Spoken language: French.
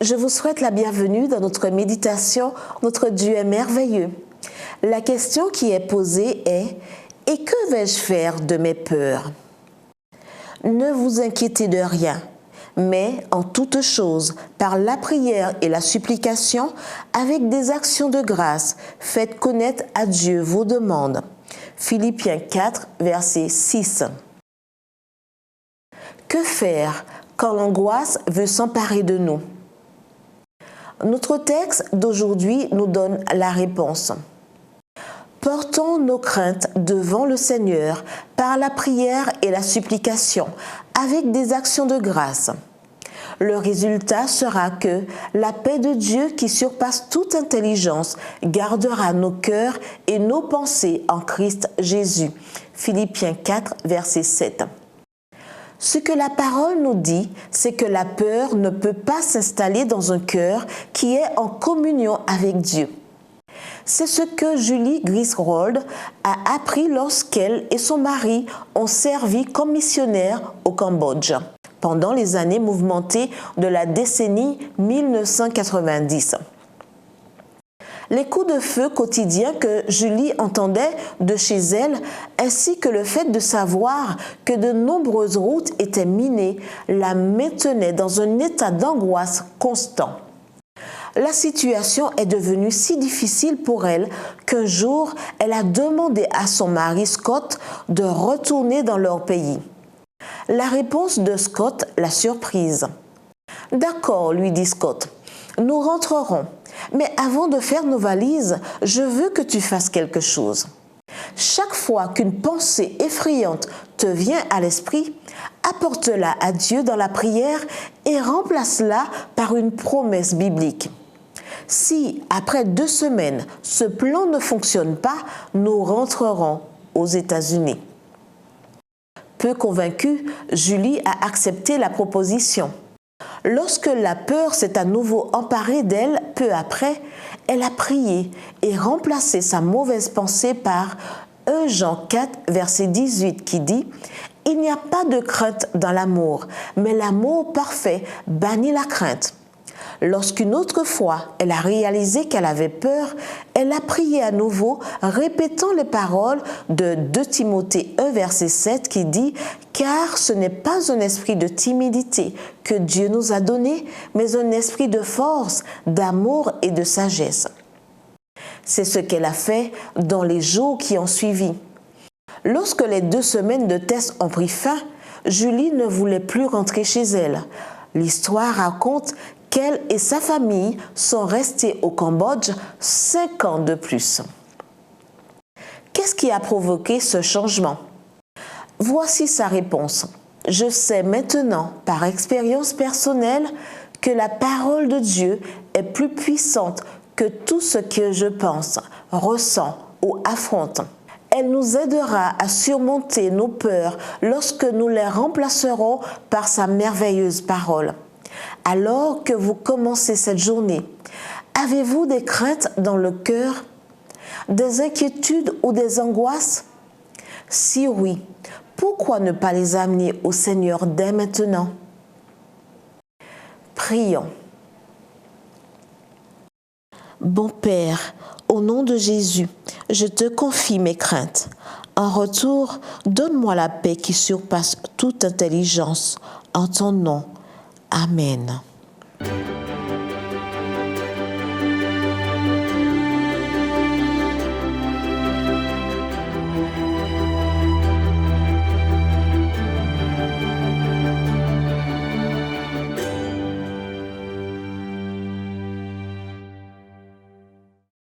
Je vous souhaite la bienvenue dans notre méditation « Notre Dieu est merveilleux ». La question qui est posée est « Et que vais-je faire de mes peurs ?» Ne vous inquiétez de rien, mais en toutes choses, par la prière et la supplication, avec des actions de grâce, faites connaître à Dieu vos demandes. Philippiens 4, verset 6. Que faire quand l'angoisse veut s'emparer de nous? Notre texte d'aujourd'hui nous donne la réponse. Portons nos craintes devant le Seigneur par la prière et la supplication, avec des actions de grâce. Le résultat sera que la paix de Dieu qui surpasse toute intelligence gardera nos cœurs et nos pensées en Christ Jésus. Philippiens 4, verset 7. Ce que la parole nous dit, c'est que la peur ne peut pas s'installer dans un cœur qui est en communion avec Dieu. C'est ce que Julie Griswold a appris lorsqu'elle et son mari ont servi comme missionnaires au Cambodge pendant les années mouvementées de la décennie 1990. Les coups de feu quotidiens que Julie entendait de chez elle, ainsi que le fait de savoir que de nombreuses routes étaient minées, la maintenaient dans un état d'angoisse constant. La situation est devenue si difficile pour elle qu'un jour, elle a demandé à son mari Scott de retourner dans leur pays. La réponse de Scott l'a surprise. « D'accord, lui dit Scott, nous rentrerons. Mais avant de faire nos valises, je veux que tu fasses quelque chose. Chaque fois qu'une pensée effrayante te vient à l'esprit, apporte-la à Dieu dans la prière et remplace-la par une promesse biblique. Si, après 2 semaines, ce plan ne fonctionne pas, nous rentrerons aux États-Unis. » Peu convaincue, Julie a accepté la proposition. Lorsque la peur s'est à nouveau emparée d'elle peu après, elle a prié et remplacé sa mauvaise pensée par 1 Jean 4, verset 18 qui dit « Il n'y a pas de crainte dans l'amour, mais l'amour parfait bannit la crainte. » Lorsqu'une autre fois, elle a réalisé qu'elle avait peur, elle a prié à nouveau, répétant les paroles de 2 Timothée 1, verset 7 qui dit « Car ce n'est pas un esprit de timidité que Dieu nous a donné, mais un esprit de force, d'amour et de sagesse. » C'est ce qu'elle a fait dans les jours qui ont suivi. Lorsque les 2 semaines de tests ont pris fin, Julie ne voulait plus rentrer chez elle. L'histoire raconte qu'elle et sa famille sont restés au Cambodge 5 ans de plus. Qu'est-ce qui a provoqué ce changement? Voici sa réponse. Je sais maintenant, par expérience personnelle, que la parole de Dieu est plus puissante que tout ce que je pense, ressens ou affronte. Elle nous aidera à surmonter nos peurs lorsque nous les remplacerons par sa merveilleuse parole. Alors que vous commencez cette journée, avez-vous des craintes dans le cœur, des inquiétudes ou des angoisses? Si oui, pourquoi ne pas les amener au Seigneur dès maintenant? Prions. Bon Père, au nom de Jésus, je te confie mes craintes. En retour, donne-moi la paix qui surpasse toute intelligence. En ton nom. Amen.